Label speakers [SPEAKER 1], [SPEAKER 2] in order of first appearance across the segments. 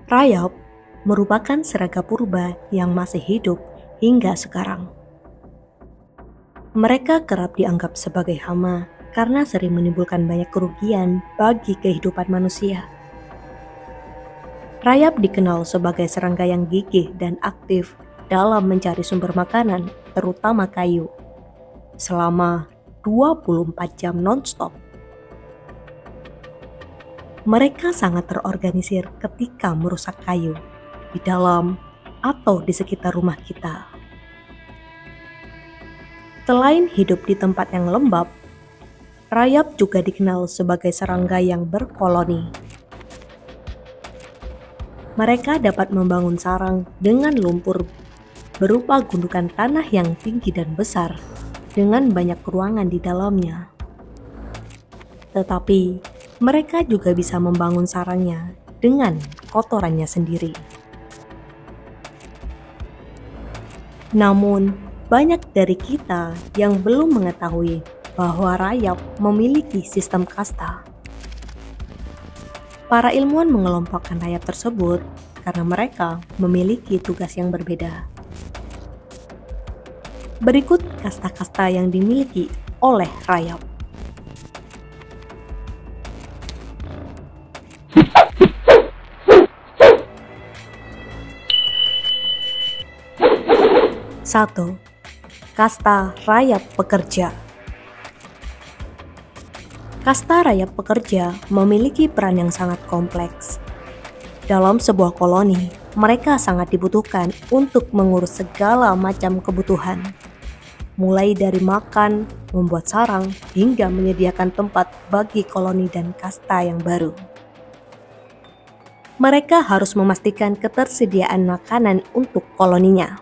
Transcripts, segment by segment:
[SPEAKER 1] Rayap merupakan serangga purba yang masih hidup hingga sekarang. Mereka kerap dianggap sebagai hama karena sering menimbulkan banyak kerugian bagi kehidupan manusia. Rayap dikenal sebagai serangga yang gigih dan aktif dalam mencari sumber makanan, terutama kayu, selama 24 jam non-stop. Mereka sangat terorganisir ketika merusak kayu di dalam atau di sekitar rumah kita. Selain hidup di tempat yang lembab, rayap juga dikenal sebagai serangga yang berkoloni. Mereka dapat membangun sarang dengan lumpur berupa gundukan tanah yang tinggi dan besar dengan banyak ruangan di dalamnya. Tetapi mereka juga bisa membangun sarangnya dengan kotorannya sendiri. Namun, banyak dari kita yang belum mengetahui bahwa rayap memiliki sistem kasta. Para ilmuwan mengelompokkan rayap tersebut karena mereka memiliki tugas yang berbeda. Berikut kasta-kasta yang dimiliki oleh rayap. Satu, kasta rayap pekerja. Kasta rayap pekerja memiliki peran yang sangat kompleks. Dalam sebuah koloni, mereka sangat dibutuhkan untuk mengurus segala macam kebutuhan, mulai dari makan, membuat sarang, hingga menyediakan tempat bagi koloni dan kasta yang baru. Mereka harus memastikan ketersediaan makanan untuk koloninya,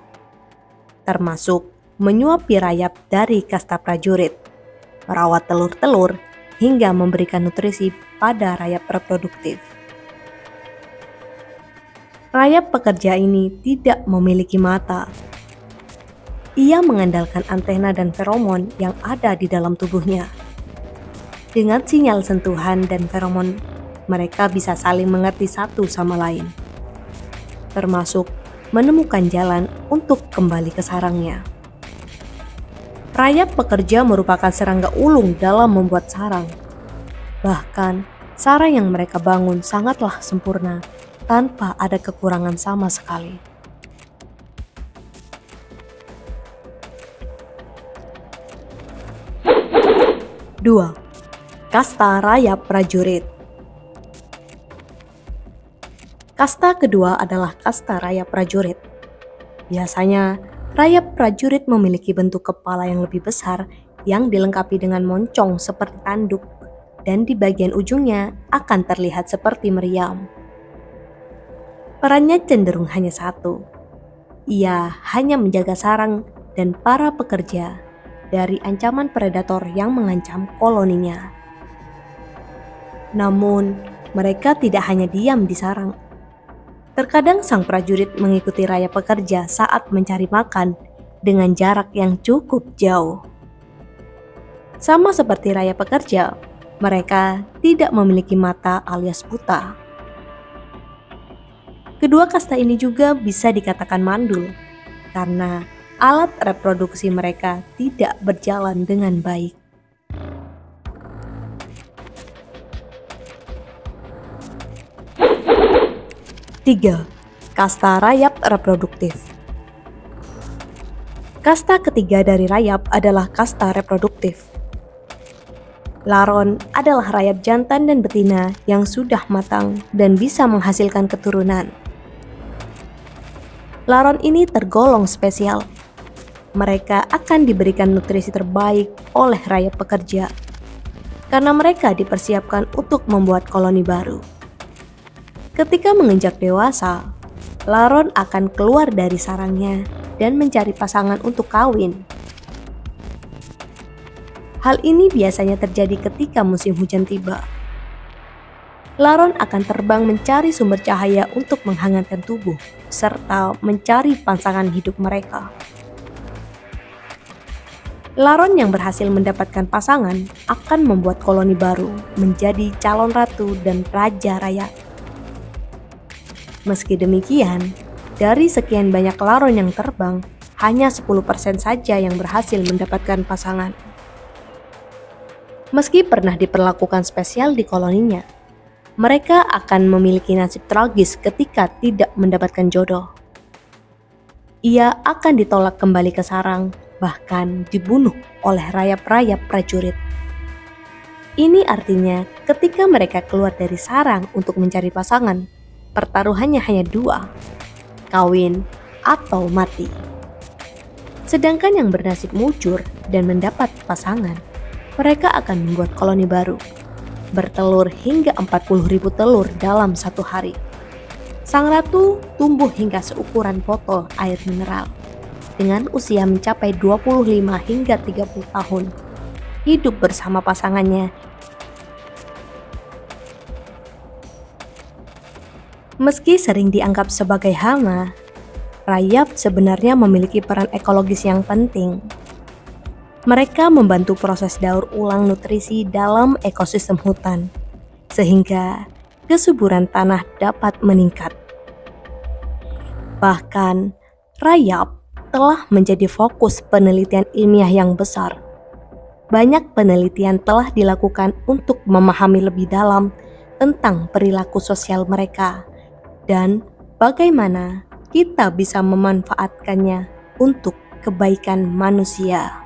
[SPEAKER 1] termasuk menyuapi rayap dari kasta prajurit, merawat telur-telur, hingga memberikan nutrisi pada rayap reproduktif. Rayap pekerja ini tidak memiliki mata. Ia mengandalkan antena dan feromon yang ada di dalam tubuhnya. Dengan sinyal sentuhan dan feromon, mereka bisa saling mengerti satu sama lain, termasuk menemukan jalan untuk kembali ke sarangnya. Rayap pekerja merupakan serangga ulung dalam membuat sarang. Bahkan, sarang yang mereka bangun sangatlah sempurna tanpa ada kekurangan sama sekali. Dua, kasta rayap prajurit. Kasta kedua adalah kasta rayap prajurit. Biasanya, rayap prajurit memiliki bentuk kepala yang lebih besar yang dilengkapi dengan moncong seperti tanduk, dan di bagian ujungnya akan terlihat seperti meriam. Perannya cenderung hanya satu. Ia hanya menjaga sarang dan para pekerja dari ancaman predator yang mengancam koloninya. Namun, mereka tidak hanya diam di sarang. Terkadang sang prajurit mengikuti rayap pekerja saat mencari makan dengan jarak yang cukup jauh. Sama seperti rayap pekerja, mereka tidak memiliki mata alias buta. Kedua kasta ini juga bisa dikatakan mandul karena alat reproduksi mereka tidak berjalan dengan baik. Tiga, kasta rayap reproduktif. Kasta ketiga dari rayap adalah kasta reproduktif. Laron adalah rayap jantan dan betina yang sudah matang dan bisa menghasilkan keturunan. Laron ini tergolong spesial. Mereka akan diberikan nutrisi terbaik oleh rayap pekerja karena mereka dipersiapkan untuk membuat koloni baru. Ketika menginjak dewasa, laron akan keluar dari sarangnya dan mencari pasangan untuk kawin. Hal ini biasanya terjadi ketika musim hujan tiba. Laron akan terbang mencari sumber cahaya untuk menghangatkan tubuh, serta mencari pasangan hidup mereka. Laron yang berhasil mendapatkan pasangan akan membuat koloni baru menjadi calon ratu dan raja rayap. Meski demikian, dari sekian banyak laron yang terbang, hanya 10% saja yang berhasil mendapatkan pasangan. Meski pernah diperlakukan spesial di koloninya, mereka akan memiliki nasib tragis ketika tidak mendapatkan jodoh. Ia akan ditolak kembali ke sarang, bahkan dibunuh oleh rayap-rayap prajurit. Ini artinya ketika mereka keluar dari sarang untuk mencari pasangan, pertaruhannya hanya dua, kawin atau mati. Sedangkan yang bernasib mujur dan mendapat pasangan, mereka akan membuat koloni baru, bertelur hingga 40.000 telur dalam satu hari. Sang ratu tumbuh hingga seukuran botol air mineral, dengan usia mencapai 25 hingga 30 tahun, hidup bersama pasangannya. Meski sering dianggap sebagai hama, rayap sebenarnya memiliki peran ekologis yang penting. Mereka membantu proses daur ulang nutrisi dalam ekosistem hutan, sehingga kesuburan tanah dapat meningkat. Bahkan, rayap telah menjadi fokus penelitian ilmiah yang besar. Banyak penelitian telah dilakukan untuk memahami lebih dalam tentang perilaku sosial mereka dan bagaimana kita bisa memanfaatkannya untuk kebaikan manusia.